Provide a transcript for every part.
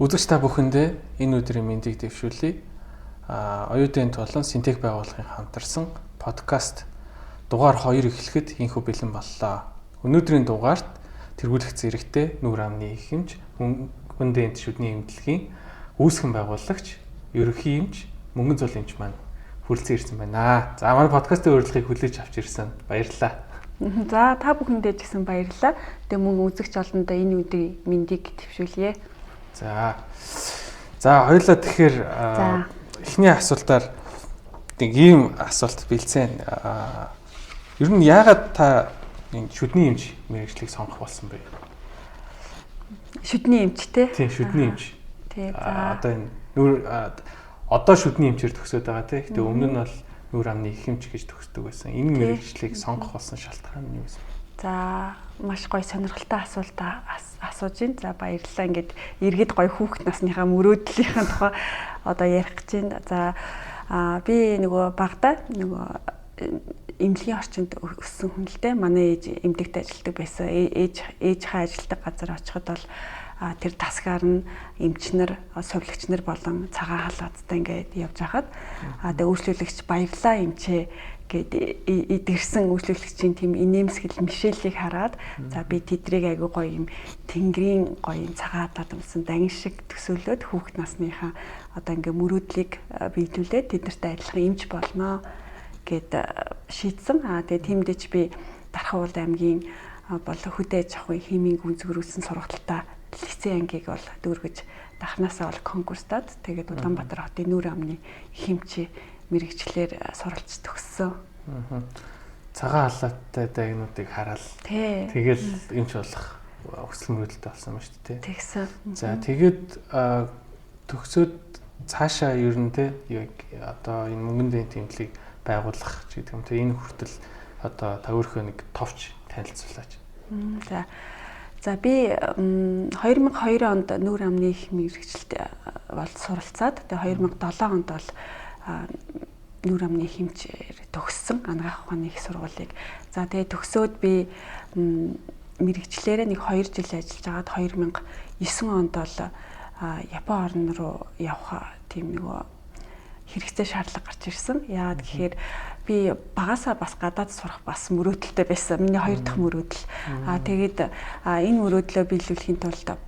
Үзэгч та бүхэндээ энэ өдрийн мэндийг дэвшүүлье. Оюутын тулан Синтек байгууллагын хамтарсан подкаст дугаар 2 эхлэхэд инхүү бэлэн боллоо. Өнөөдрийн дугаарт тэргүүлэх зэрэгтэй нүүр амны их хэмж, хүндээ энт шүдний эмнэлгийн үүсгэн байгуулагч, ерөнхий эмч, мөнгөн зуул эмч маань хүрэлцэн ирсэн байна. За манай подкастын урилгыг хүлээж авч ирсэн. Баярлалаа. За та бүхэндээ ч гэсэн баярлалаа. Тэгээ мөн үзэгч олондоо энэ өдрийн мэндийг дэвшүүлье. За хоёулаа тэгэхээр эхний асуултаар нэг ийм асуулт бэлдсэн. Ер нь яагаад та энэ шүдний эмч мэргэжлийг сонгох болсон бэ? Шүдний эмчтэй? Тийм, шүдний эмч. Тий. За одоо энэ одоо шүдний эмчээр төгсөөд байгаа тий. Гэтэ өмнө нь бол нүүр амны их эмч гэж төгсдөг байсан. Энэ мэргэжлийг сонгох болсон шалтгаан нь юу вэ? За маш гоё сонирхолтой асуулт асууж байна. За баярлалаа. Ингээд иргэд гоё хүүхэд насныхаа мөрөөдлийн тухай одоо ярих гэж байна. За би нөгөө багада нөгөө эмнэлгийн орчинд өссөн хүн л дээ. Манай ээж эмнэлэгт ажилладаг байсан. Ээжийнхээ ажилладаг газар очиход бол тэр тасгаар нь эмчнэр, сувлагч нар болон цагаан халааттай ингээд явж хахад тэгээ үйлчлүүлэгч баярлаа эмчээ гээд идэрсэн үйлчлүүлэгчийн тийм инээмсгэл мишэлийг хараад за би тэдрийг айгу гоё юм тэнгэрийн гоё юм цагаан халаат өмсөн дагин шиг төсөөлөд хүүхэд насныхаа одоо ингээд мөрөөдлийг биелүүлээд тэднэртэй адилхан эмч болноо гэд шийдсэн. Тэгээ тиймдээч би Дархан аймгийн бол хөдөө аж ахуйн химийн гүнзгийрүүлсэн сургалтаа лицей ангийг бол дүүргэж дахнаасаа бол конкурстад тэгээд Улаанбаатар хотын нүүр амны хэмчээ мэрэгчлэр суралцж төгссөн. Цагаан халааттай дагнуудыг хараад тэгэл эмч болох хүсэл мөрөөдөлтэй болсон байна шүү дээ. Тэгсэн. За тэгээд төгсөөд цаашаа ер нь те одоо энэ мөнгөн дэйн тэмдлийг байгуулах ч гэдэг юм те энэ хүртэл одоо та өөрийнхөө нэг товч танилцуулаач. За би 2002 онд нүүр амны их мэргэжилт бол суралцаад тэгээ 2007 онд бол нүүр амны хэмжээр төгссөн анагаах ухааны их сургуулийг. За тэгээ төгсөөд би мэргэжлээрээ нэг 2 жил ажиллаж агаад 2009 онд бол Япон орн руу явах тийм нэг хэрэгцээ шаардлага гарч ирсэн. Яагаад гэхээр би багасаа бас гадаад сурах бас мөрөөдөлтэй байсан. Миний хоёр дахь мөрөөдөл. Тэгээд энэ мөрөөдлөө биелүүлэхийн тулд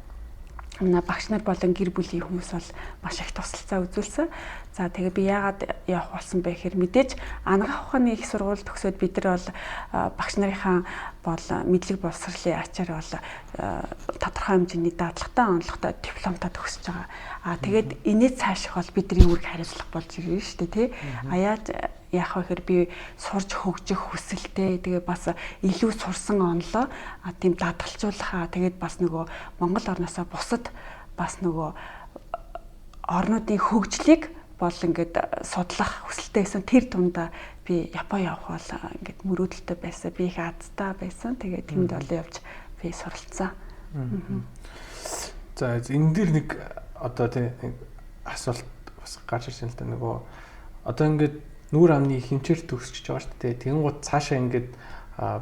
багш нар болон гэр бүлийн хүмүүс бол маш их тусалцаа үзүүлсэн. За тэгээ би яагаад явах болсон бэ гэхээр мэдээж анагаах ухааны их сургууль төгсөөд бид нар бол багш нарынхаа бол мэдлэг боловсролын ачаар бол тодорхой хэмжээний даатлагатай онцлогтой дипломтой төгсөж байгаа. Тэгээд инээ цааших бол бидний үүрэг хариуцлага болж ирнэ шүү дээ тий. Яаж яах вэ гэхээр би сурж хөгжих хүсэлтэй тэгээ бас илүү сурсан онлоо тийм даатгалжуулахаа тэгээд бас нөгөө Монгол орноосоо бусад бас нөгөө орнуудын хөгжлийг бол ингээд судлах хүсэлтэй байсан. Тэр дундаа би Япон явах бол ингээд мөрөөдөлтэй байсан. Би их азтай байсан. Тэгээд тэнд бол явж би суралцсан. За энэ дээр нэг одоо тийм асуулт бас гарч ирж байна л да нөгөө одоо ингээд нүүр амны хэмчээр төгсөж байгаа шүү дээ. Тэгэн гут цаашаа ингээд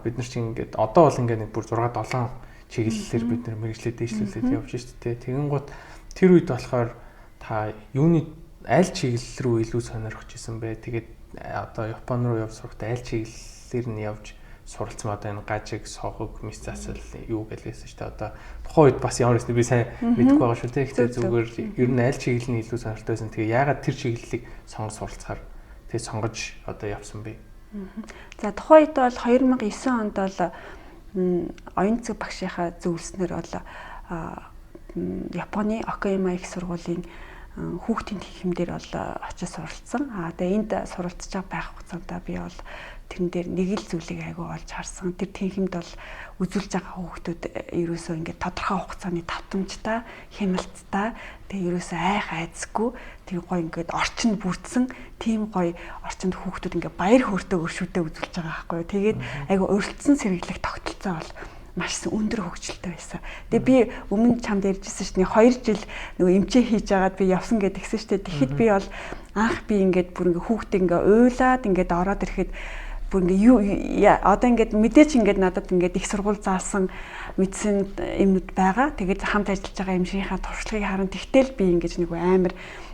бид нар чинь ингээд одоо бол ингээд нэг бүр 6 7 чиглэлээр бид нар мэргэжлээ дэвшлүүлээд явж шүү дээ. Тэгэн гут тэр үед болохоор та юуны аль чиглэл рүү илүү сонирхож исэн бэ? Тэгээд одоо Япон руу явж сурахдаа аль чиглэлээр нь явж суралцсан одоо энэ гажиг, согог, мис засал юу гэлээсэн шүү дээ. Одоо тухайн үед бас ямар нэгэн би сайн мэдэхгүй байгаа шүү дээ. Гэхдээ зүгээр ер нь аль чиглэл нь илүү сонирхолтой байсан. Тэгээ яагаад тэр чиглэлийг сонгож суралцахаар тэгээ сонгож одоо явсан бэ? За тухайн үед бол 2009 онд бол оюун цэг багшийнхаа зөвлөснөр бол Японы Окаяма их сургуулийн хүүхдийн тэнхимдэр бол очиж суралцсан. Тэгээ энд суралцж байх хугацаанд би бол тэрэн дээр нэг л зүйлийг айгүй олж харсан. Тэр тэнхимд бол үзүүлж байгаа хүүхдүүд ерөөсөө ингээд тодорхой хугацааны давтамжтай, хяналттай, тэгээ ерөөсөө айх айцгүй тэр гоё ингээд орчинд бүрдсэн тийм гоё орчинд хүүхдүүд ингээд баяр хөөртэй өршөөдөө үзүүлж байгаа байхгүй юу. Тэгээд айгүй өрөлдсөн сэргийлэх тогтолцоо бол маш өндөр хөгжилтэй байсан. Тэгээ би өмнө чамд ярьжсэн шүү дээ 2 жил нөгөө эмчээ хийж агаад би явсан гэдгийгсэн шүү дээ. Тэгэхэд би бол анх би ингээд бүр ингээд хүүхдээ ингээд уйлаад ингээд ороод ирэхэд бүр ингээ юу одоо ингээд мэдээч ингээд надад ингээд их сургууль заасан мэдсэн юмнууд байгаа. Тэгээд хамт ажиллаж байгаа эмчийнхаа туршлагыг харан тэгтэл би ингээд нэг амар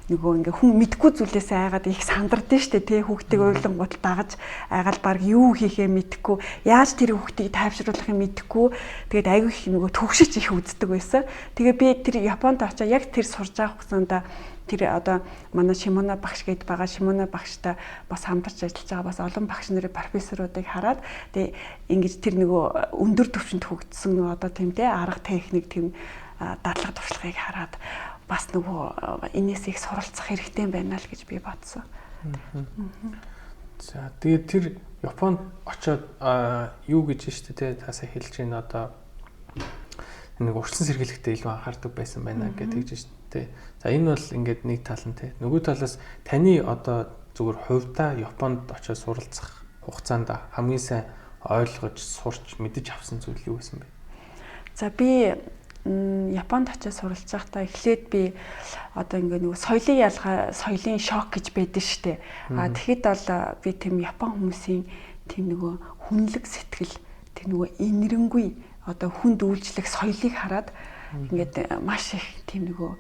нөгөө ингээ хүн мэдгүй зүйлээс айгаад их сандардсан шүү дээ тий хүүхдийг уйлангууд дагаж айгаал баг юу хийхээ мэдгүй яаж тэр хүүхдийг тайвшруулахыг мэдгүй тэгээд айгүй их нөгөө төгшөж их үздэг байсан. Тэгээ би тэр Японд очиж яг тэр сурж байгаа хугацаанд тэр одоо манай Шимона багш гээд байгаа Шимона багштай бас хамтарч ажиллаж байгаа бас олон багш нарын профессоруудыг хараад тэгээ ингэж тэр нөгөө өндөр түвшинд хөгжсөн одоо тийм тий арга техник тийм дадлага туршлагыг хараад бас нөгөө энэс их суралцах хэрэгтэй байна л гэж би бодсон. За тэгээд тэр Японд очиод юу гэж штэ те тасаа хэлж байна одоо нэг урьдчилан сэргийлэхтэй илүү анхаардаг байсан байна гэж штэ. За энэ бол ингээд нэг тал нь те. Нөгөө талаас таны одоо зүгээр хувьдаа Японд очиод суралцах хугацаанд хамгийн сайн ойлгож сурч мэдэж авсан зүйл юу байсан бэ? За би Японд очиж суралцж байхдаа эхлээд би одоо ингээ нэг соёлын ялгаа, соёлын шок гэж байдаг штэ. Тэгэхэд бол би тийм Япон хүмүүсийн тийм нөгөө хүнлэг сэтгэл, тийм нөгөө инэрэнгүй одоо хүнд үйлчлэх соёлыг хараад ингээд маш их тийм нөгөө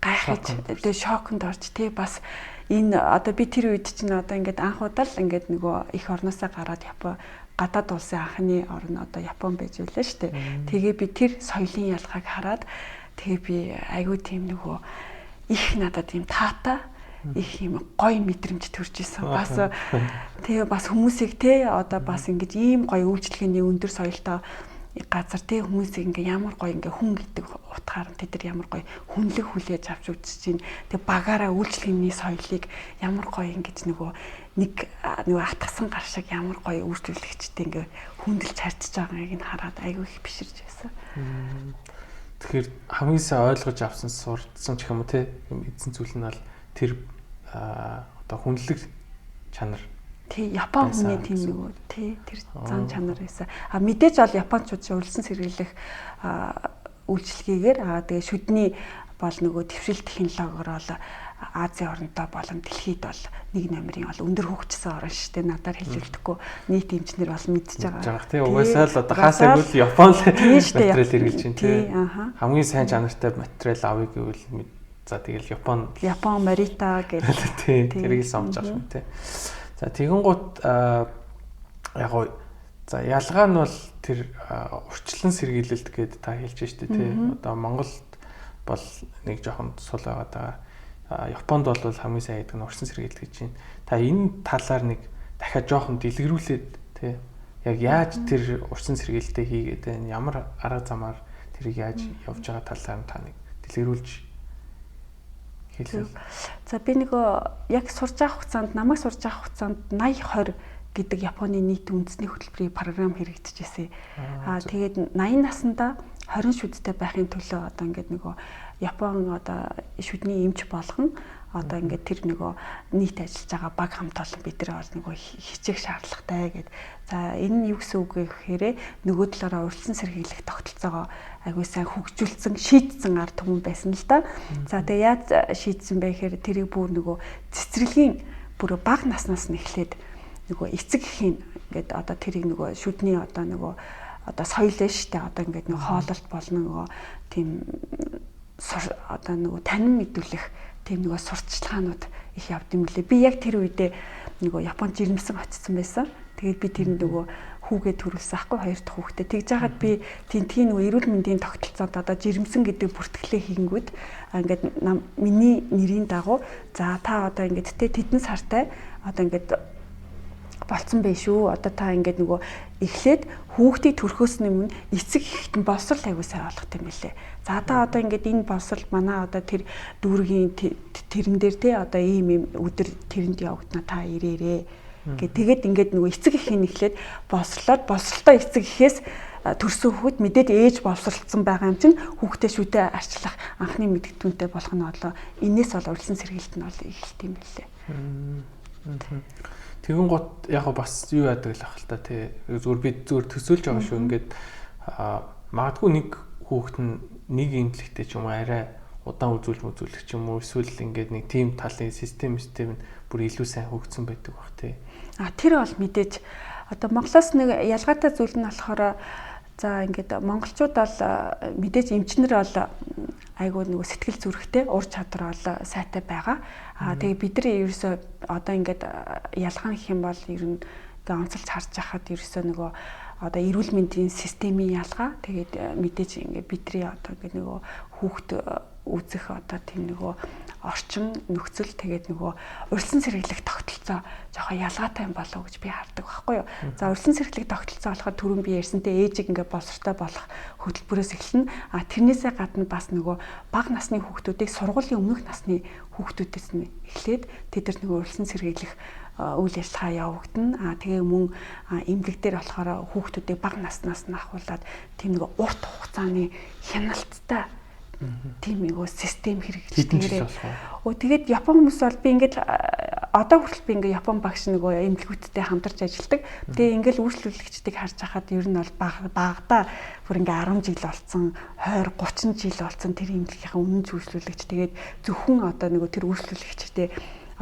гайхаж тэгээ шоконд орж тий бас энэ одоо би тэр үед чинь одоо ингээд анх удаа л ингээд нөгөө их орноосоо гараад Япон гадаад улсын анхны орн одоо Япон байж үлээ шүү дээ. Тэгээ би тэр соёлын ялгааг хараад тэгээ би айгүй тийм нөгөө их надад тийм таатай их юм гоё мэдрэмж төрж исэн. Бас тэгээ бас хүмүүсийг те одоо бас ингэж ийм гоё үйлчлэгээний өндөр соёлтой газар те хүмүүсийг ингээ ямар гоё ингээ хүн гэдэг утгаар тэд нар ямар гоё хүнлэг хүлээж авч үзэж чинь тэг багаараа үйлчлэгээний соёлыг ямар гоё ингэж нэг атгсан гар шиг ямар гоё үйлчлүүлэгчтэй ингээ хүндэлж харьцаж байгааг нь хараад айгүй их биширж байсан. Тэгэхээр хамгийн сайн ойлгож авсан сурдсан ч юм уу те эзэн зүйл нь бол тэр одоо хүнлэг чанар. Тий, Япон хүний тийм нөгөө тий тэр зан чанар байсан. Мэдээж бол Япончууд урьдчилан сэргийлэх үйлчлэгээр тэгээ шүдний бол нөгөө твшил технологиор бол Азийн орнтой болон дэлхийд бол нэг номерын бол өндөр хөгжсөн орн шүү дээ. Надаар хэлэлдэхгүй нийт эмчнэр бол мэдчихэж байгаа. Тий, угаасаа л одоо хасаг үл Япон материал хэрэглэж байна тий. Хамгийн сайн чанартай материал авъя гэвэл за тэгэл Япон Марита гэдэг тий тэрийг сонгож авах юм тий. За тэгэнгუთ яг гоо за ялгаа нь бол тэр урьдчилан сэргийлэлт гэдээ та хэлж штэ тий. Одоо Монголд бол нэг жоохон сул байгаа даа. Японд бол хамгийн сайн гэдэг нь урьдчилан сэргийлэлт гэж байна. Та энэ талаар нэг дахиад жоохон дэлгэрүүлээд тий. Яг яаж тэр урьдчилан сэргийлэлтээ хийгээд байна? Ямар арга замаар тэрийг яаж явж байгаа талаар та нэг дэлгэрүүлж хэлээ. За би нөгөө яг сурж байгаа хугацаанд намайг сурж байгаа хугацаанд 80-20 гэдэг Японы нийт үндэсний хөтөлбөрийн програм хэрэгжижсэн. Тэгээд 80 наснда 20 шүдтэй байхын төлөө одоо ингээд нөгөө Япон одоо шүдний эмч болгон одоо ингээд тэр нөгөө нийт ажиллаж байгаа баг хамт олон бид нар нөгөө хичээх шаардлагатай гэд. За энэ нь юу гэсэн үг вэ гэхээр нөгөө талаараа урьдчилан сэргийлэх тогтолцоогоо айгуу сайн хөгжүүлсэн шийдсэн ард түмэн байсан л да. За тэгээ яаж шийдсэн бэ гэхээр тэрийг бүр нөгөө цэцэрлэгийн бүр баг наснаас нь эхлээд нөгөө эцэг эхийн ингээд одоо тэрийг нөгөө шүдний одоо соёл нь штэ одоо ингээд нөгөө хоололт болно нөгөө тийм одоо нөгөө танин мэдүүлэх тийм нөгөө сурталчилгаанууд их явд юм лээ. Би яг тэр үедээ нөгөө Японд жирэмсэн очсон байсан. Тэгээд би тэр нөгөө хүүгээ төрүүлсэн ахгүй хоёр дахь хүүхдээ. Тэгж жагаад би тентгийн нөгөө эрүүл мэндийн тогтолцоонд одоо жирэмсэн гэдэг бүртгэлээ хийнгүүд ингээд миний нэрийн дагуу за та одоо ингээд тэдэн сартай одоо ингээд болцсон байх шүү. Одоо та ингээд нөгөө эхлээд хүүхдийг төрөхөөс өмнө эцэг эхэд нь боловсрал аягүй сайн олох юм билээ. За та одоо ингээд энэ боловсрал манай одоо тэр дүүргийн тэрэн дээр те одоо ийм өдөр тэрэнд явагдана та ирээрээ гэ. Тэгээд ингээд нөгөө эцэг эхийн эхлээд боловсралтай эцэг эхээс төрсөн хүүхэд мэдээд ээж боловсралцсан байгаа юм чинь хүүхдээ шүдэ арчлах анхны мэдгэтүүнтэй болох нь болоо энэс бол урьдчилан сэргийлэлт нь бол эхэлт юм билээ. Тэгэн гот яг бас юу яадаг л ах л та тий зүгээр би зүгээр төсөөлж байгаа шүү ингээд магадгүй нэг хүүхэд нь нэг имплэгтэй ч юм уу арай удаан үзүүлэх ч юм уу эсвэл ингээд нэг тим талын систем нь бүр илүү сайн хөгжсөн байдаг бах тий. Тэр бол мэдээж Одоо Монголоос нэг ялгаатай зүйл нь болохоор за ингээд монголчууд бол мэдээж эмчнэр бол айгүй нөгөө сэтгэл зүрэхтэй ур чадвар бол сайтай байгаа. Тэгээ бид нар ерөөсөө одоо ингээд ялгаа гэх юм бол ер нь ингээ онцолж харж байхад ерөөсөө нөгөө одоо эрүүл мэндийн системийн ялгаа тэгээд мэдээж ингээ бидний одоо ингээ нөгөө хүүхд үзэх одоо тийм нөгөө орчин нөхцөл тэгээд нөгөө урьдчилан сэргийлэх тогтолцоо жоохон ялгаатай юм болов уу гэж би хардаг байхгүй юу. За урьдчилан сэргийлэх тогтолцоо болохоор түрүүн би ярьсантэй ээжиг ингээ боловсртой болох хөтөлбөрөөс эхэлнэ. Тэрнээсээ гадна бас нөгөө бага насны хүүхдүүдийг сургуулийн өмнөх насны хүүхдүүдээс нь эхлээд тэд нар нөгөө урьдчилан сэргийлэх үйл ажиллагаа явагдана. Тэгээ мөн эмнэлэг дээр болохоор хүүхдүүдийг бага наснаас нь ахуулаад тийм нэг урт хугацааны хяналттай тийм нэг систем хэрэгждэг. Тэгээд Япон хүмүүс бол би ингээд одоо хүртэл би ингээд Япон багш нөгөө эмнэлгүүдтэй хамтарч ажилладаг. Тэгээ ингээд үйлчлүүлэгчдийг харж байхад ер нь бол багада бүр ингээд 10 жил болсон, 20, 30 жил болсон тэр эмнэлгийнхаа үнэн үйлчлүүлэгч. Тэгээд зөвхөн одоо нөгөө тэр үйлчлүүлэгчтэй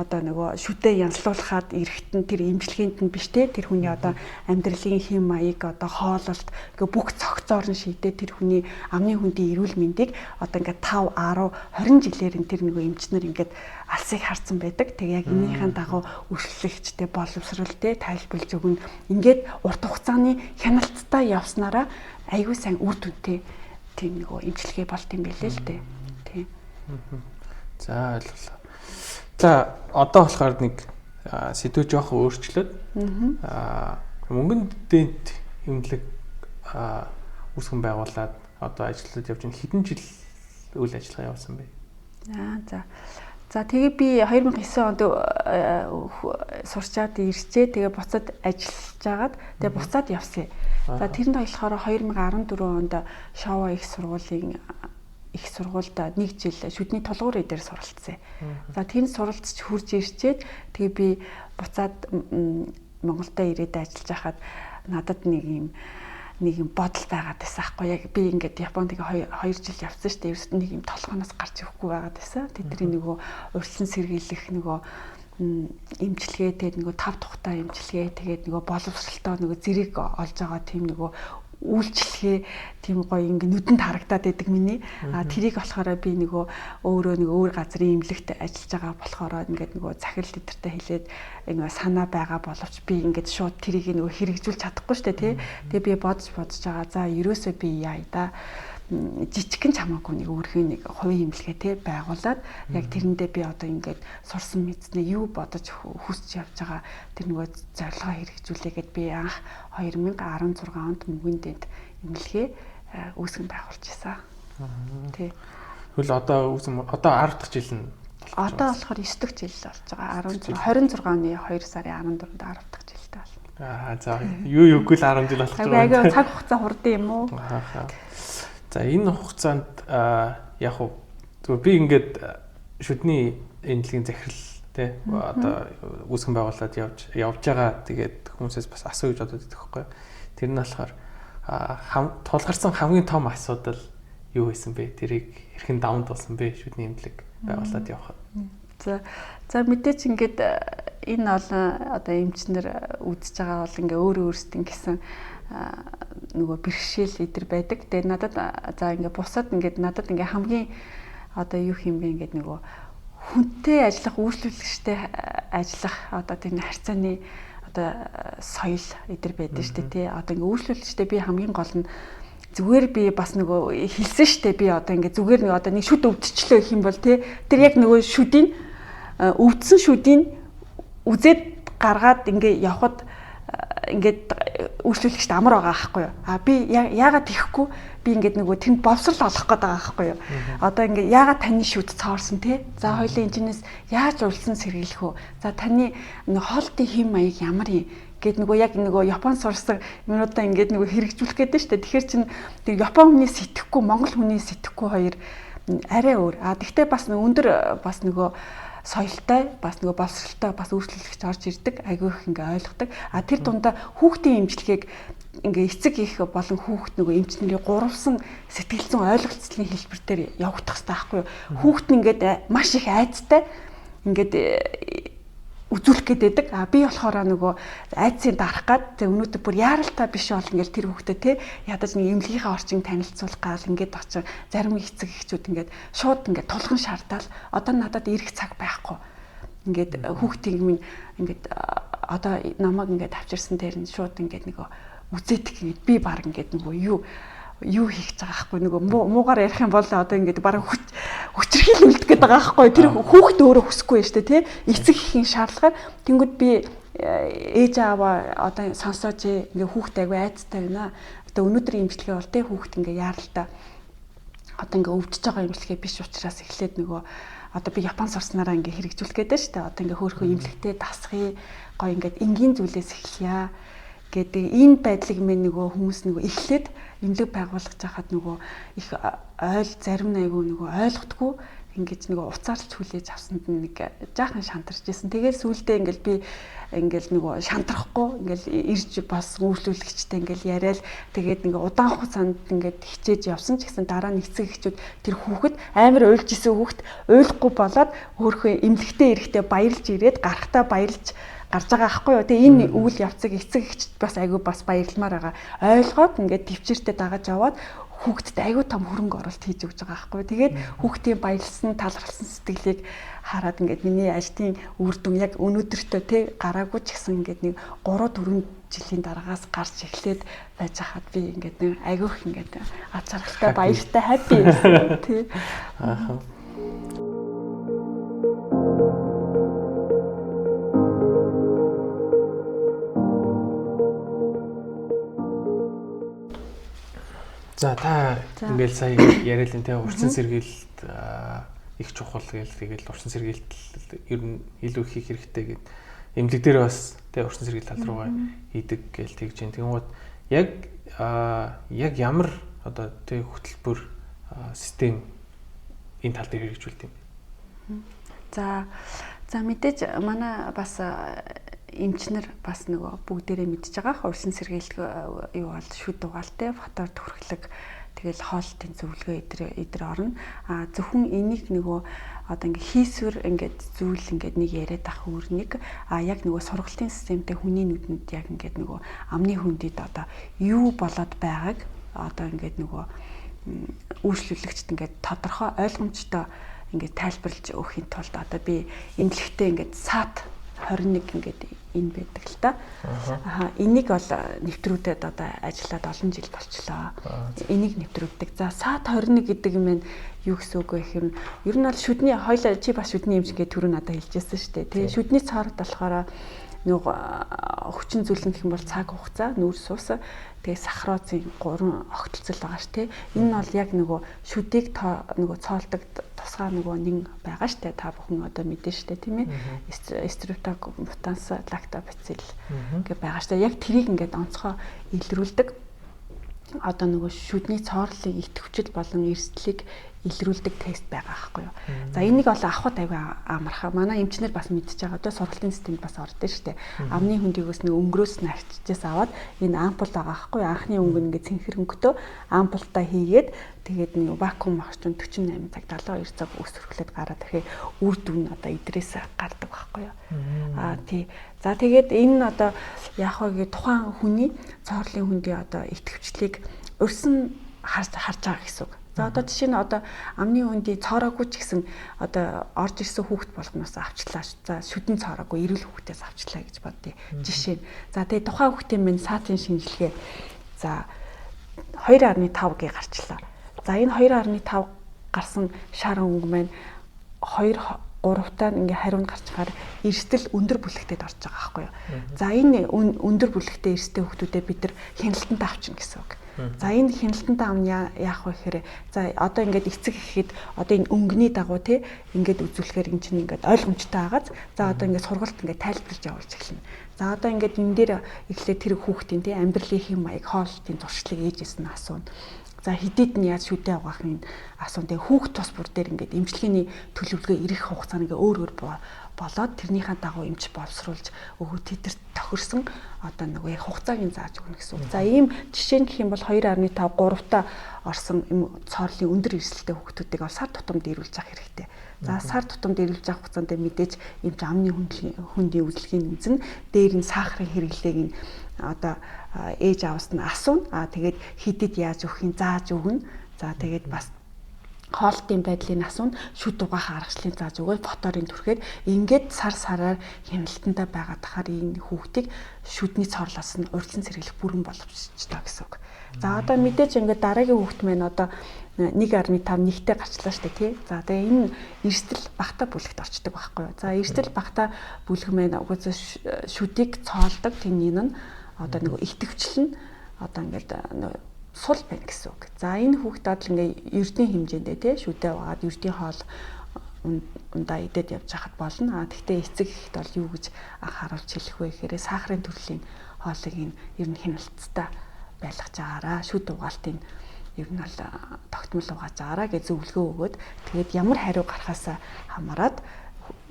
одоо нөгөө шүдэ янзлуулахад эрэхтэн тэр эмчилгээнд нь биш те тэр хүний одоо амьдралын хэм маяг одоо хооллолт ингээ бүх цогцоор нь шийдээ тэр хүний амны хүндийн эрүүл мэндийг одоо ингээ 5, 10, 20 жилээр нь тэр нөгөө эмчнэр ингээд алсыг харсан байдаг. Тэг яг энийхэн дагуу үйлчлүүлэгчтэй боловсрол те тайлбарлаж өгнө. Ингээд урт хугацааны хяналттай явснараа аягүй сайн үр дүнтэй тийм нөгөө эмчилгээ болт юм билээ л дээ. Тийм. За ойлголоо. За одоо болохоор нэг сэдв жоохон өөрчлөөд мөнгөнд дэнт эмнэлэг үүсгэн байгуулад одоо ажиллаад явж байгаа хэдэн жил үйл ажиллагаа явуулсан бэ? За тэгээ би 2009 онд сурчаад ирчээ. Тэгээ буцаад ажиллаж агаад тэгээ буцаад явсан. За тэрэнд болохоор 2014 онд Шова их сургуульд 1 жил шүдний тулгуур дээр суралцсан. За тэнд суралцж хурж ирчээд тэгээ би буцаад Монголдо ирээд ажиллаж байхад надад нэг юм бодол байгаад байсан аахгүй яг би ингээд Японд 2 жил явсан шүү дээ. Ерөөсөө нэг юм толгоноос гарч ирэхгүй байгаад байсан. Тэдний нөгөө урьдчилан сэргийлэх нөгөө эмчилгээ тэгээд нөгөө 5 тухтай эмчилгээ тэгээд нөгөө боловсролтой нөгөө зэрэг олж байгаа тийм нөгөө үйлчлэгээ тийм гоё ингээ нүдэнд харагдаад байдаг миний. Тэрийг болохоор би нөгөө өөрөө нэг өөр газрын эмнэлэгт ажиллаж байгаа болохоор ингээд нөгөө захирал лидертэй хэлээд ингээ санаа байгаа боловч би ингээд шууд тэрийг нөгөө хэрэгжүүлж чадахгүй шүү дээ тий. Тэгээ би бодож байгаа. За ерөөсөө би яая да жижигхэн чамаагүй нэг өөрхийн нэг хувийн эмнэлгээ тий байгуулад яг тэрэндээ би одоо ингээд сурсан мэдснээ юу бодож хүсч явж байгаа тэр нөгөө зорилгоо хэрэгжүүлээ гэд би анх 2016 онд мөнгөнд дэнт эмнэлгээ үүсгэн байгуулж байсан. Тий. Хөл одоо 10 дахь жил нь одоо болохоор 9 дахь жил болж байгаа. 26 оны 2 сарын 14-нд 10 дахь жилтэй байна. За юу юугүй л 10 жил болох гэж байна. Аяга цаг хугацаа хурдан юм уу? За энэ хугацаанд яг хуу зүгээр би ингээд шүдний эмнэлгийн захирал тий одоо үүсгэн байгуулад явж байгаа. Тэгээд хүмүүсээс бас асуу гэж бодод байдаг байхгүй. Тэр нь болохоор тулгарсан хамгийн том асуудал юу байсан бэ? Тэрийг хэрхэн даван туулсан бэ? Шүдний эмнэлэг байгуулад явахад. За мэдээч ингээд энэ олон одоо эмчнэр үзэж байгаа бол ингээ өөрөөсөө гэсэн нөгөө бэрхшээл идэр байдаг. Тэгээ надад за ингээ бусад ингээд надад ингээ хамгийн одоо юу юм бэ ингээд нөгөө хүнтэй ажиллах, үйлчлүүлэгчтэй ажиллах одоо тийм харьцааны одоо соёл идэр байдаг шүү дээ тий. Одоо ингээ үйлчлүүлэгчтэй би хамгийн гол нь зүгээр би бас нөгөө хэлсэн шүү дээ. Би одоо ингээ зүгээр нэг одоо нэг шүд өвдчихлөө гэх юм бол тий. Тэр яг нөгөө шүдийн өвдсөн шүдийн үзээд гаргаад ингээ явхад ингээд үйлчлүүлэгчд амар байгаа аахгүй юу. Би яагаад тийхгүй би ингээд нөгөө тэнд боловсрал олох гээд байгаа аахгүй юу. Одоо ингээд яагаад таны шүд цоорсон те. За хоёулын энэчнээс яаж урьдчилан сэргийлэх вэ? За таны хоолтын хэм маяг ямар юм? Гэт нөгөө яг нөгөө Япон сурсан юмудаа ингээд нөгөө хэрэгжүүлэх гээд байна шүү дээ. Тэгэхээр чин тэр Япон хүний сэтгэхгүй, Монгол хүний сэтгэхгүй хоёр арай өөр. Тэгтээ бас өндөр бас нөгөө соёлтой бас нөгөө боловсралтай бас үйлчлүүлэгч орж ирдэг айгүй их ингээ ойлгодог. Тэр дундаа хүүхдийн эмчилгээг ингээ эцэг их болон хүүхд нөгөө эмчнэрийн гурвсан сэтгэл зүйн ойлголцлын хэлбэр дээр явагдах хэрэгтэй байхгүй юу? Хүүхд нь ингээд маш их айцтай ингээд үзүүлэх гээд байдаг. Би болохоор нөгөө айдсын дарах гад өнөөдөр бүр яаралтай биш бол ингээл тэр хүүхдэд те ядаж нэг эмнэлгийнхаа орчин танилцуулах гал ингээд очин зарим эцэг эхчүүд ингээд шууд ингээд тулган шаардаад одоо надад ирэх цаг байхгүй. Ингээд хүүхдийн минь ингээд одоо намайг ингээд авчирсан дээр нь шууд ингээд нөгөө үзээдэх ингээд би баг ингээд нөгөө юу хийх гэж байгаа байхгүй нөгөө муугаар ярих юм бол одоо ингээд бараг хүчрхийл үлдэх гээд байгаа байхгүй тэр хүүхд өөрөө хүсэхгүй шүү дээ тий эцэг эхийн шаардлагаар тэнгууд би ээж аваа одоо сонсооч ингээд хүүхд айгүй айцтай байна одоо өнөөдрийн имчилгээ бол тий хүүхд ингээд яаралтай одоо ингээд өвдөж байгаа имчилгээ биш учраас эхлээд нөгөө одоо би Япон сурснараа ингээд хэрэгжүүлэх гээд байна шүү дээ одоо ингээд хөөхөө имлэгтэй дасгая гоё ингээд энгийн зүйлээс эхлэе гэдэг энэ байдлыг мэн нөгөө хүмүүс нөгөө эхлээд имлэг байгуулах жахад нөгөө их зарим айгүй нөгөө ойлгохгүй ингэж нөгөө уцаарлж хүлээж авсанд нэг жаахан шантарч байсан. Тэгээд сүүлдээ ингээл би ингээл нөгөө шантрахгүй ингээл ирж бас үйлчлүүлэгчтэй ингээл яриад тэгээд ингээ удаан хугацаанд ингээд хичээж явсан ч гэсэн дараа нь эцэг эхчүүд тэр хүүхэд амар уйлж исэн хүүхэд уйлахгүй болоод өөрхөө имлэгтэй ирэхдээ баярлж ирээд гарахтаа баярлж гарч байгаа аахгүй юу. Тэгээ энэ үйл явцыг эцэг эхчд бас айгүй бас баярламаар байгаа. Ойлгоод ингээд төвчээртэй дагаж яваад хүүхдэд айгүй том хөрөнгө оруулалт хийж өгч байгаа аахгүй юу. Тэгээд хүүхдийн баярлсан, талархсан сэтгэлийг хараад ингээд миний ажлын үр дүн яг өнөөдөртөө тий гараагүй ч гэсэн ингээд нэг 3-4 жилийн дараагаас гарч эхлээд байж хаад би ингээд нэг айгүйх ингээд ацаархалтай баяртай хаппи байсан тий. Ааха. За та ингээл сая яриад энэ урьдчилан сэргийлэлт их чухал гээл тэгэл урьдчилан сэргийлэлт ер нь илүү хийх хэрэгтэй гэд эмнэлэг дээр бас тэ урьдчилан сэргийлэлт тал руугаа хийдэг гээл тэгж जैन. Тэгмүүд яг ямар одоо тэ хөтөлбөр систем энэ тал дээр хэрэгжүүлдэг юм. За мэдээж манай бас эмчнэр бас нөгөө бүгдээрээ мэдж байгаа урьдчилан сэргийлэлт юу бол шүд угаалтай фотор төрхлөг тэгэл хоолтын зөвлөгөө эдэр орно. Зөвхөн энийг нөгөө одоо ингээ хийсвэр ингээд зүйл ингээд нэг яриад ах үүрнийг яг нөгөө сургалтын системтэй хүний нүдэнд яг ингээд нөгөө амны хүндэд одоо юу болоод байгааг одоо ингээд нөгөө үйлчлүүлэгчд ингээд тодорхой ойлгомжтой ингээд тайлбарлаж өгөхийн тулд одоо би эмнэлэгтээ ингээд саад 21 ингээд энэ байдаг л та. Энийг бол нэвтрүүдэд одоо ажиллаад олон жил болчлоо. Энийг нэвтрүүлдэг. За саад 21 гэдэг юм юу гэсэн үг вэ гэхээр ер нь бол шүдний хоёлаа чи бас шүдний эмч гэдэг төрөө надад хэлжсэн шүү дээ. Тэгээ шүдний цаард болохоор нөгөө хүчин зүйлэн гэх юм бол цаг хугацаа, нүүр сус, тэгээ сахарозын 3 огтлцол байгаа ш тий. Энэ нь бол яг нөгөө шүдийг нөгөө цоолдог тусгай нөгөө нэг байгаа штэ та бүхэн одоо мэдэн штэ тийм ээ Streptococcus lactobacillus гэх байгаа штэ яг тэрийг ингээд онцгой илрүүлдэг одоо нөгөө шүдний цоорлын идэвхжил болон эрсдлийг илрүүлдэг тест байгаа байхгүй юу. За энийг бол авахд аягүй амархаа. Манай эмчнэр бас мэдчихэж байгаа. Одоо сургалтын системд бас ордөө штэ. Амны хөндийгөөс нэг өнгөрөөс нь авчижээс аваад энэ ампул байгаа байхгүй юу. Анхны өнгө ингээд цэнхэр өнгөтэй ампултаа хийгээд тэгээд нэг вакуум орчин 48 цаг 72 цаг өсвөрхлөд гараад ирэхээр үр дүн одоо идрээс гардаг байхгүй юу. Тий. За тэгээд энэ одоо яг хөө тухайн хүний цоорлын хөндийн одоо идэвхжлийг өрсөн харж байгаа гэсэн үг. За одоо жишээ нь одоо амны хүндий цоороогүй ч гэсэн одоо орж ирсэн хүүхэд болгоноос авчлаа. За шүдэн цоороогүй эрүүл хүүхдээс авчлаа гэж бодъё. Жишээ нь. За тэгээ тухайн хүүхдийн минь саатын шинжилгээ за 2.5G гарчлаа. За энэ 2.5 гарсан шар өнгө маань 2-3 таа ингээ хариунд гарчгаар эрсдэл өндөр бүлэгтээд орж байгаа байхгүй юу. За энэ өндөр бүлэгтээ эрсдэл хүүхдүүдэд бид нар хяналтанд авчна гэсэн үг. За энэ хяналтанд ам яах вэ гэхээр за одоо ингээд эцэг ихэд одоо энэ өнгөний дагуу тий ингээд үзүүлэхээр эн чинь ингээд ойлгомжтой байгааз за одоо ингээд сургалт ингээд тайлбарлаж явуулж эхэлнэ. За одоо ингээд энэ дээр эхлээд тэр хүүхдийн тий амьдралын хэм маяг хоолтын зуршлыг ээжээс нь асууна. За хэдийд нь яаж шүдэ угаахын асуун тэгээ хүүхд тус бүр дээр ингээд эмчилгээний төлөвлөгөө ирэх хугацаа ингээ өөр болоод тэрнийхээ дагуу эмч боловсруулж өгөө тэдэрт тохирсон одоо нөгөө яг хугацааг нь зааж өгнө гэсэн үг. За ийм жишээ нь гэх юм бол 2.5 3 та орсон цоорлын өндөр эрсдэлтэй хүүхдүүдийг сар тутамд ирүүлж авах хэрэгтэй. За сар тутамд эргэлж авах хугацаанд мэдээж эмч амны хөндийн үзлэгийн үзэн дээр нь сахарын хэрэглээг нь одоо ээж аваас нь асууна. Тэгээд хидэд яаж өгөхин зааж өгнө. За тэгээд бас хоолтын байдлыг асууна, шүд угаах аргачлалыг зааж өгөөл фоторын түрхэд ингээд сар сараар хяналтандаа байгаад тахаар энэ хүүхдийг шүдний цорлоос нь урьдчилан сэргийлэх бүрэн боломжтой гэсэн үг. За одоо мэдээж ингээд дараагийн хүүхд маань одоо 1.5 нэгтэй гарчлаа штэ тий. За тэгээ энэ эрсдэл багтаа бүлэгт орчдөг байхгүй юу. За эрсдэл багтаа бүлэг маань угаасаа шүдийг цоолдог тэмнэн нь одоо нэг итгэвчлэн одоо ингээд сул байна гэсэн үг. За энэ хүүхдүүд л ингээ эрдийн хэмжээндээ тий шүдээ угаад эрдийн хоол ундаа идэд явж хахад болно. Тэгтээ эцэг ихэд бол юу гэж анхааруулж хэлэх вэ гэхээр сахарын төрлийн хоолыг ер нь хяналттай байлгаж байгаараа шүд угаалтын ер нь бол тогтмол угааж байгаараа гэж зөвлөгөө өгөөд тэгээд ямар хариу гарахаас хамаарат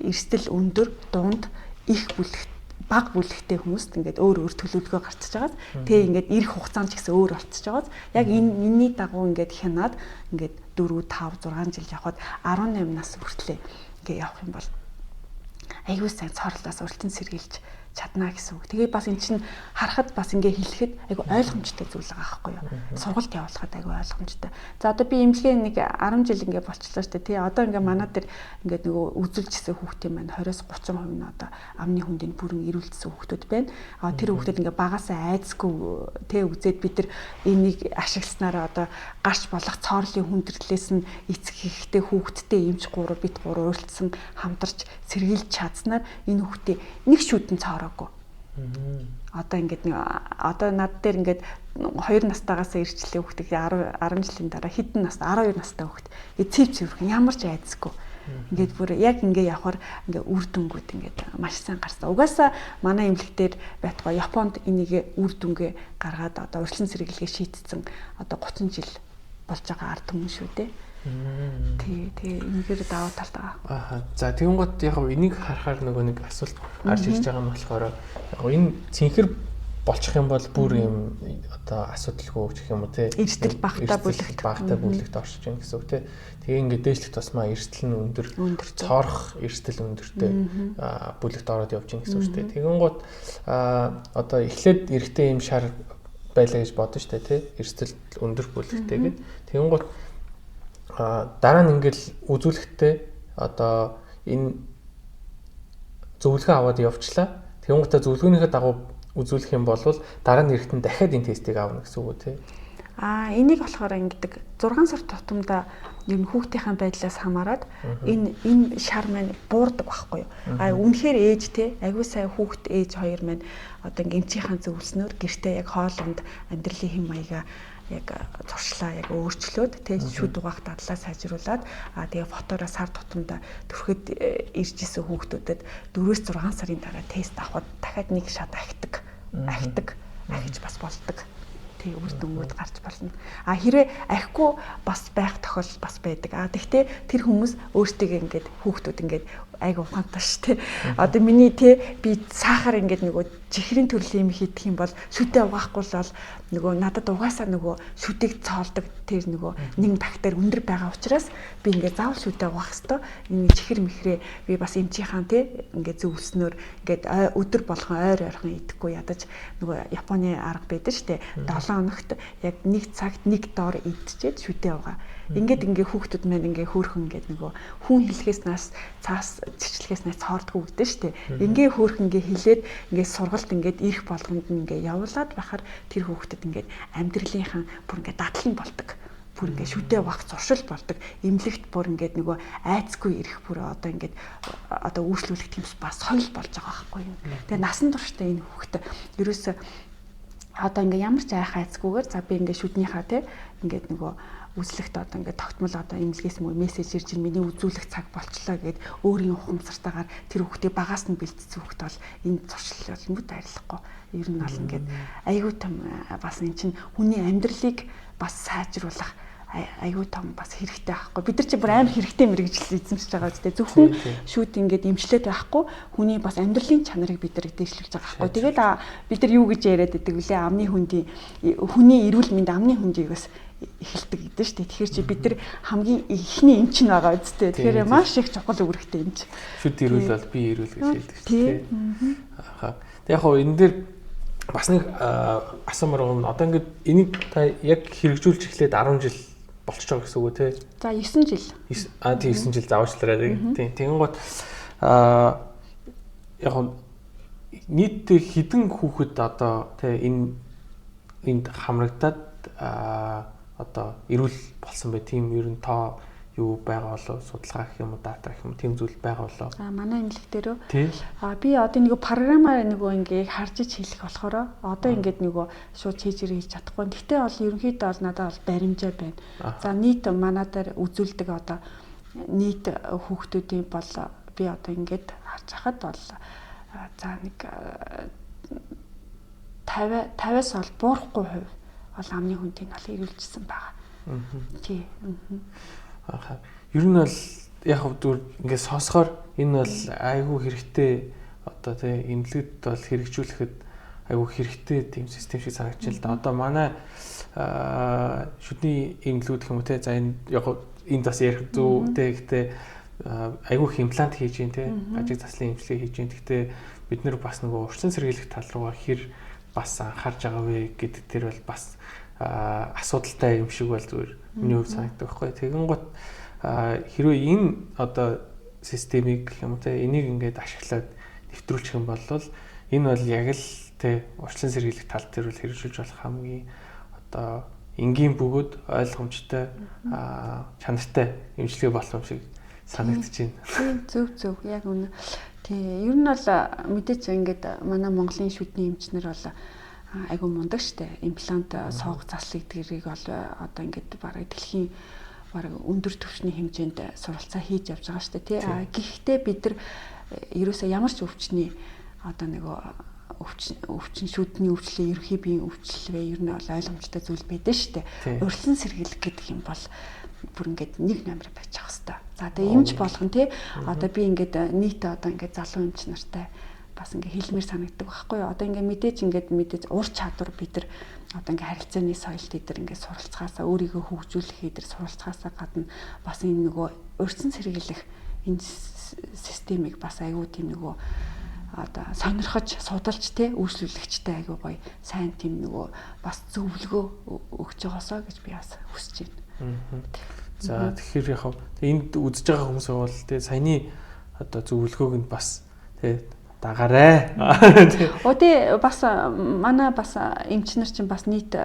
эрсдэл өндөр дунд их бүлэгт баг бүлэгтэй хүмүүст ингээд өөр төлөвлөгөө гарчиж байгааз тэгээ ингээд ирэх хугацаанд ч гэсэн өөр болчихж байгааз яг энэний дагуу ингээд хянаад ингээд 4 5 6 жил явхад 18 нас хүртлээр ингээд явах юм бол аюул сайн цоорлоос урьдчилан сэргийлж чадна гэсэн үг. Тэгээ бас эн чинь харахад бас ингээ хэлэхэд айгу ойлгомжтой зүйл байгаа байхгүй юу. Сургалт явуулахад айгу ойлгомжтой. За одоо би эмнэлгээ нэг 10 жил ингээ болчихлоо шүү дээ тий. Одоо ингээ манай дээр ингээ нөгөө үзүүлжсэн хүүхдийн маань 20-30% нь одоо амны хүндийн бүрэн ирүүлсэн хүүхдүүд байна. Тэр хүүхдүүд ингээ багасаа айцгүй тий үзээд бид нар энийг ашигласнараа одоо гарч болох цоорлын хүндрэлээс нь эцэг хийхдээ хүүхдтэй эмч 3 бит 3 уйлдсан хамтарч сэргийлж чадсанаар энэ хүүхдээ нэг шүдэн Одоо ингээд одоо над дээр ингээд 2 настайгаас ирчлээ хүүхдийг 10 жилийн дараа хэдэн настай 12 настай хүүхд ингээд цэвэр ямар ч айцгүй ингээд бүр яг ингээд явхаар ингээд үр дүнгууд ингээд маш сайн гарсан. Угаасаа манай эмнэлэг дээр байтугай Японд энийг үр дүнгээ гаргаад одоо урьдчилан сэргийлгээ шийдсэн одоо 30 жил болж байгаа ард түмэн шүү дээ. Тэгээ энэгээр даваа талтай байгаа. За тэгэн гот яг энийг харахаар нөгөө нэг асуулт гарч ирж байгаа юм болохоор яг энэ цэнхэр болчих юм бол бүр юм одоо асуудалгүй гэх юм уу те. Эрсдэл багтаа бүлэгт оршиж байна гэсэн үг те. Тэгээ ингээд дээшлэх тусмаа эрсдэл нь өндөр цоорох эрсдэл өндөртэй бүлэгт ороод явж байна гэсэн үг те. Тэгэн гот одоо эхлээд эрэгтэй юм шар байлаа гэж бодсон шүү дээ те. Эрсдэл өндөр бүлэгтэйгээд тэгэн гот дараа нь ингээл үзүүлэхдээ одоо энэ зөвлөгөө аваад явчлаа. Тэгэнгүүтээ зөвлөгөөнийхөө дагуу үзүүлэх юм бол дараа нь эрэхтэн дахиад энэ тестийг аавна гэсэн үг үү те. Энийг болохоор ингэдэг 6 сар тутамдаа ер нь хүүхдийнхээ байдлаас хамаарат энэ шар маань буурдаг байхгүй юу. Үнэхээр ээж те агүй сая хүүхд ээж хоёр маань одоо эмчийнхаа зөвлснөөр гэртээ яг хоолонд амьдралын хэм маягаа яг зуршлаа яг өөрчлөөд тэг шүд угаах дадлаа сайжруулад тэгээ фотороос сар тутамдаа төрөхөд ирж исэн хүүхдүүдэд 4-6 сарын дараа тест авахд дахиад нэг шат ахиж бас болдог. Тэг үр дүнгууд гарч болно. Хэрвээ аhiхгүй бас байх тохиолдол бас байдаг. Тэгтээ тэр хүмүүс өөрсдөө ингээд хүүхдүүд ингээд айгу ухаантай шүү дээ. Одоо миний би сахар ингээд нөгөө чихрийн төрлийн юм хийх юм бол шүдээ угаахгүй бол нөгөө надад угаасаа нөгөө шүдийг цоолдог тэр нөгөө нэг бактери өндөр байгаа учраас би ингээд заавал шүдээ угаах хэвээр энэ чихэр мэхрээ би бас эмчийнхаа ингээд зөвлснөөр ингээд өдөр болгон ойрхон идэхгүй ядаж нөгөө Японы арга байдаг шүү дээ. 7 хоногт яг 1 цагт 1 доор идчихэд шүдээ угаа. Ингээд хүүхдүүд маань хөөхөн ингээд нөгөө хүн хэлхээс нас цаас зэвчлэхээс нас цоордгүй гэдэг шүү дээ. Хөөхөн хэлээд сургалт ирэх болгонд явуулаад байхаар тэр хүүхдэд амьдралынхаа бүр дадлан болдог. Бүр шүдээ угаах зуршил болдог. Эмнэлэгт бүр нөгөө айцгүй ирэх бүр одоо үйлчлүүлэх тэмс бас соёл болж байгаа байхгүй юу. Тэгээ насан туршдаа энэ хүүхдэд ерөөсөө одоо ямар ч айх айцгүйгээр за би шүднийхаа нөгөө үзлэгт одоо тогтмол одоо эмнэлгээс мөн мессеж ирж миний үзүүлэх цаг болчлоо гэд өөрийн ухамсартайгаар тэр хүүхдийг багаас нь бэлдсэн хүүхд бол энэ зуршил бол нүд арилахгүй ер нь бол айгүй том бас эн чинь хүний амьдралыг бас сайжруулах айгүй том бас хэрэгтэй байхгүй. Бид нар чи бүр амар хэрэгтэй мэрэгжил эзэмшиж байгаа үстэй. Зөвхөн шүүд ингээд эмчлээд байхгүй хүний бас амьдралын чанарыг бид нар дээшлүүлж байгаа байхгүй. Тэгээд бид нар юу гэж яриад байдаг вүлээ амны хүний эрүүл мэнд амны хүндийг бас эхэлдэг гэдэг шүү дээ. Тэгэхээр чи бид нар хамгийн ихний эмч нь байгаа үстэй. Тэгэхээр маш их чухал үүрэгтэй эмч. Шүд эрүүл бол би эрүүл гэж хэлдэг шүү дээ. Тэг яг хоо энэ дээр бас нэг асуумар юм. Одоо ингээд энийг та яг хэрэгжүүлж эхлээд 10 жил болчихж байгаа гэсэн үг үү те? За 9 жил. Тийм 9 жил зааварчлаарай. Тийм. Тэгэнгუთ яг нийт хэдэн хүүхэд одоо те энд хамрагдаад одоо эрүүл болсон бай. Тийм ер нь тоо юу байгаа болоо судалгаа гэх юм уу дата гэх юм тийм зүйл байгаа болоо. За манай эмнэлэг дээр би одоо нэг програмаар ингээ харж хэлэх болохоор одоо ингээд нөгөө шууд чийжэр хийж чадахгүй. Гэхдээ бол ерөнхийдөө бол надад бол баримжаа байна. За нийт манадаар үзүүлдэг одоо нийт хүүхдүүдийн бол би одоо ингээд харж хахад бол за нэг 50-аас бол буурахгүй хувь бол амны хүндийг бол эрүүлжсэн байгаа. Тий. Ер нь бол яг зүгээр ингээд сонсохоор энэ бол айгүй хэрэгтэй одоо тий эмнэлэгт бол хэрэгжүүлэхэд айгүй хэрэгтэй тийм систем шиг санагдчихэ л да. Одоо манай шүдний эмнэлгүүд гэх юм уу тий за энэ яг энд бас ярих зүг тий гэхдээ айгүй их имплант хийж гин тий гажиг заслын эмчилгээ хийж гин. Гэхдээ бид нэр бас нөгөө урьдчилан сэргийлэх тал руугаа хэр бас анхаарч байгаа вэ гэдэг дээр бол бас асуудалтай юм шиг бол зүгээр миний хувьд санагддаг байхгүй. Тэгэнгუთ хэрвээ энэ одоо системийг гэх юм уу те энийг ингээд ашиглаад нэвтрүүлчих юм бол энэ бол яг л те урьдчилан сэргийлэх тал дээр бол хэрэгжүүлж болох хамгийн одоо энгийн бөгөөд ойлгомжтой чанартай эмчилгээ болох юм шиг санагдаж байна. Зөв яг үнэ. Тий ер нь бол мэдээч ингээд манай Монголын шүдний эмчнэр бол айгу мундаг штэ. Имплант суух заслыг дэрийг бол одоо ингээд бараг дэлхийн бараг өндөр түвшний хэмжээнд суралцаа хийж явж байгаа штэ тий. Гэхдээ бид нар ерөөсөө ямар ч өвчний одоо нөгөө өвчин шүдний өвчлөө ерөнхий биеийн өвчлөлөө ер нь бол ойлгомжтой зүйл байдаг штэ. Урьдчилан сэргийлэх гэдэг юм бол бүр ингээд нэг номер байж байгаа хэвээр. За тэгээ эмч болгон тий одоо би ингээд нийт одоо ингээд залуу эмч нартай бас ингээ хэлмээр санагддаг байхгүй юу. Одоо ингээ мэдээж ур чадвар бид нар одоо ингээ харилцааны соёлт эдэр ингээ суралцахаасаа өөрийгөө хөгжүүлэх эдэр суралцахаасаа гадна бас энэ нөгөө урьдчилан сэргийлэх энэ системийг бас аягүй тийм нөгөө одоо сонирхож судалж те үйлчлүүлэгчтэй аягүй гоё сайн тийм нөгөө бас зөвлөгөө өгч байгаасаа гэж би бас хүсэж байна. За тэгэхээр яг энд үзэж байгаа хүмүүс бол те саяны одоо зөвлөгөөг нь бас те дагаарай. Өдөө бас манай бас эмчнэр чинь бас нийт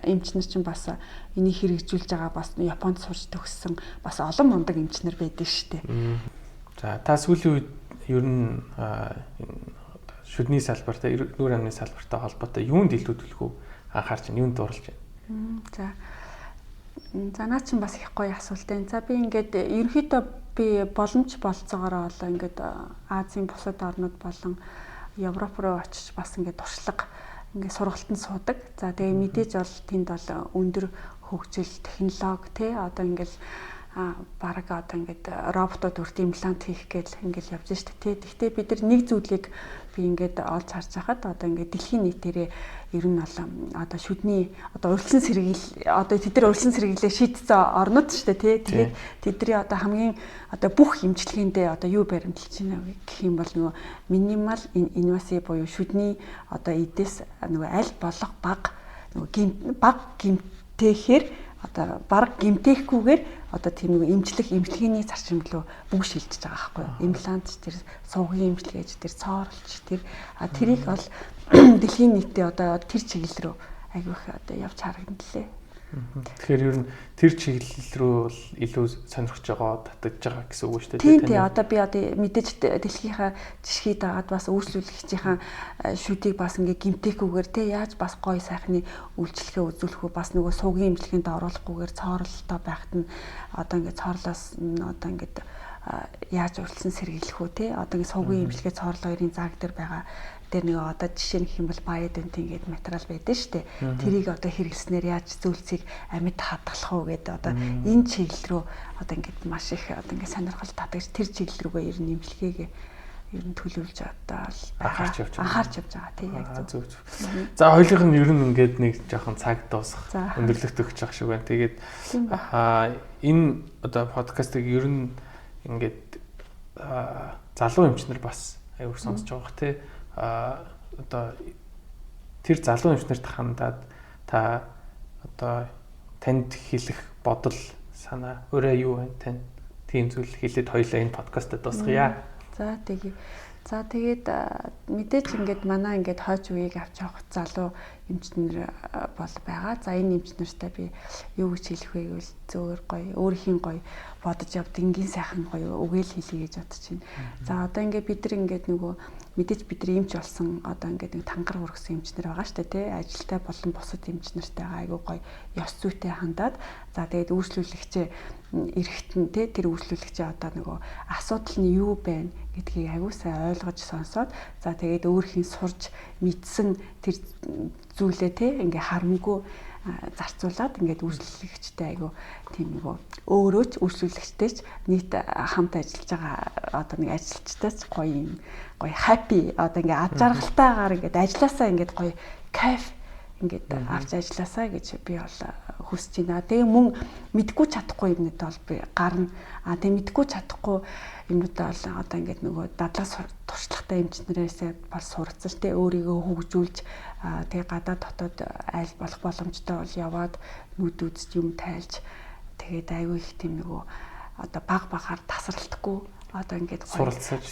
эмчнэр чинь бас энийг хэрэгжүүлж байгаа бас Японд сурч төгссөн бас олон мундаг эмчнэр байдаг шүү дээ. За та сүүлийн үед ер нь шүдний салбартай нүүр амны салбартай холбоотой юунд илүүдүүлэх үү анхаарч байна, юунд дурлаж байна? За наа чинь бас их гоё асуулт байна. За би ингээд ерөнхийдөө би боломж болцоогоор болоо ингээд Азийн бусад орнууд болон Европ руу очиж бас ингээд туршлага ингээд сургалтанд суудаг. За тэгээ мэдээж бол тэнд бол өндөр хөгжил технологи тий одоо ингээд бараг одоо ингээд роботууд үрт имплант хийх гээл ингээд явж штэ тий. Гэхдээ бид нар нэг зүйлийг би ингээд олж харж байхад одоо ингээд дэлхийн нийтээрээ ер нь бол одоо шүдний одоо урьдчилан сэргийл одоо тэд нар урьдчилан сэргийлээ шийдсэн орнууд штэ тий. Тэгээд тэдний одоо хамгийн одоо бүх эмчилгээндээ одоо юу баримталж байна гэх юм бол нөгөө минимал инвазив буюу шүдний одоо эдээс нөгөө аль болох бага нөгөө бага гэмтээхээр одоо бараг гэмтээхгүйгээр одоо тийм нэг эмчилгээний зарчим руу бүгд шилжиж байгаа байхгүй юу. Имплант тэр сувгийн эмчилгээч тэр цооролч тэр тэрийг бол дэлхийн нийтэд одоо тэр чиглэл рүү айгүйх одоо явж харагдлаа. Тэгэхээр ер нь тэр чиглэл рүү бол илүү сонирхож байгаа, татаж байгаа гэсэн үг шүү дээ. Тийм одоо би одоо мэдээж дэлхийнхаа жишгийг дагаад бас үйлчлүүлэгчийн шүдийг бас ингээ гимтэхгүйгээр те яаж бас гоё сайхны үйлчлэгээ үзүүлэх үү бас нөгөө сувгийн эмчилгээнд оруулахгүйгээр цоорлолтой байхад нь одоо ингээ цоорлоос одоо ингээ яаж урьдчилан сэргийлэх үү те одоо ингээ сувгийн эмчилгээ цоорлол хоёрын зааг дээр байгаа дээр нэг одоо жишээ нь гэх юм бол биодентин гэдэг материал байдаг шүү дээ. Тэрийг одоо хэрэглэснээр яаж зүйлсийг амьд хадгалах уу гэдэг одоо энэ чиглэл рүү одоо ингээд маш их одоо ингээд сонирхол татаж тэр чиглэл рүүгээ ер нь имчилгээгээ ер нь төлөвлөж одоо анхаарч явж байгаа тийм яг зөв. За хоёулынх нь ер нь ингээд нэг жоохон цаг дуусах өндөрлөгт өгч байгаа шиг байна. Тэгээд энэ одоо подкастыг ер нь ингээд залуу эмчнэр бас аяуг сонсож байгаа бох тий. Одоо тэр залуу эмчнэрт хандаад та одоо танд хэлэх бодол санаа өөрөө юу вэ? Тань тийм зүйл хэлээд хоёлаа энэ подкастад дуусгая. За тэгээд мэдээж ингээд манай ингээд хойч үеийг авч явах залуу эмчнэр бол байгаа. За энэ эмчнэртэй би юу гэж хэлэх вэ гэвэл зөөр гоё, өөрхийн гоё бодож явд энгийн сайхан гоё үгээл хэлье гэж бодож байна. За одоо ингээд бид нар ингээд нөгөө мэдээж бид нар эмч болсон одоо ингээд нэг тангар хүргэсэн эмчнэр байгаа шүү дээ тий. Ажилтай болон бусад эмчнэртэйгээ айгүй гоё ёс зүйтэй хандаад за тэгээд үйлчлүүлэгчээ эрэхтэн тий тэр үйлчлүүлэгчээ одоо нөгөө асуудал нь юу байна гэдгийг аягүй сайн ойлгож сонсоод за тэгээд өөрхийн сурж мэдсэн тэр зүйлээ тий ингээ харамгүй зарцуулаад ингээд үйлчлүүлэгчтэй айгүй тийм нөгөө өөрөө ч үйлчлүүлэгчтэй ч нийт хамт ажиллаж байгаа одоо нэг ажилчтайч гоё happy одоо ингээ ад жаргалтайгаар ингээд ажилласаа ингээд гоё кайф ингээд авч ажилласаа гэж би бол хүсэж байна. Тэгээ мөн мэдгүй чадахгүй юмнууд бол би гарна. Тэгээ мэдгүй чадахгүй юмнууд бол одоо ингээд нөгөө дадлаг туршлагатай эмчнэрээсээ бол сурцсан шүү дээ. Өөрийгөө хөгжүүлж тэгээ гадаад дотоод айл болох боломжтой бол яваад нүд үзэж юм тайлж тэгээд аюу их тийм нөгөө одоо багаар тасралтгүй одоо ингээд суралцаад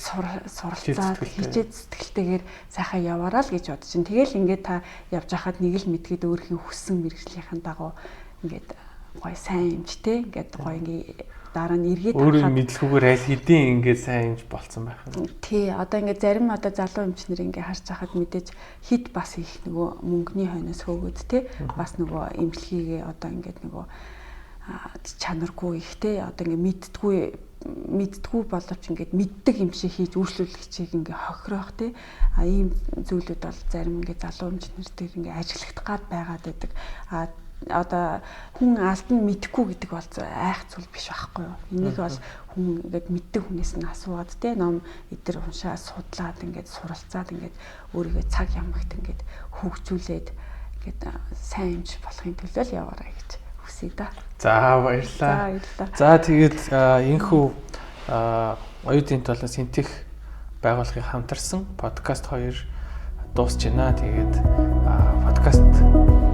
хичээд сэтгэлтэйгээр сайхан яваараа л гэж бодож чинь. Тэгэл ингээд та явж хахад нэг л мэдгээд өөрхийн хүссэн мэргэжлийнхэн дагуу ингээд гоё сайн эмчтэй ингээд гоё ингээд дараа нь эргээд харахад өөрөө мэдлгүүгээр аль хэдийн ингээд сайн эмч болцсон байх юм. Тий, одоо ингээд зарим одоо залуу эмчнэр ингээд харж хахад мэдээж хит бас их нөгөө мөнгөний хойноос хөөгөөд те бас нөгөө эмчилгээгээ одоо ингээд нөгөө чанаргүй их те одоо ингээд мэддгүү боловч ингээд мэддэг юм шиг хийж үйлчлүүлэгчийг ингээд хохирох те ийм зүйлүүд бол зарим ингээд залуу эмчнэр дээр ингээд ажиглагдах гад байгаад байдаг. Одоо хүн алдан мэдхгүй гэдэг бол айх зүйл биш байхгүй юу. Энийг бол хүн ингээд мэддэг хүнээс нь асууад те ном эдгээр уншаад судлаад ингээд суралцаад ингээд өөрийгөө цаг ямагт ингээд хөгжүүлээд ингээд сайн эмч болохын төлөө л яваарай гэж хүсье да. За баярлалаа. За тэгээд энэхүү оюутны толон синтех байгууллагын хамтарсан подкаст 2 дуусч байна. Тэгээд подкаст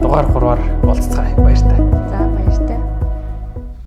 дугаар 3-аар уулзцгаая. Баяртай. За баяртай.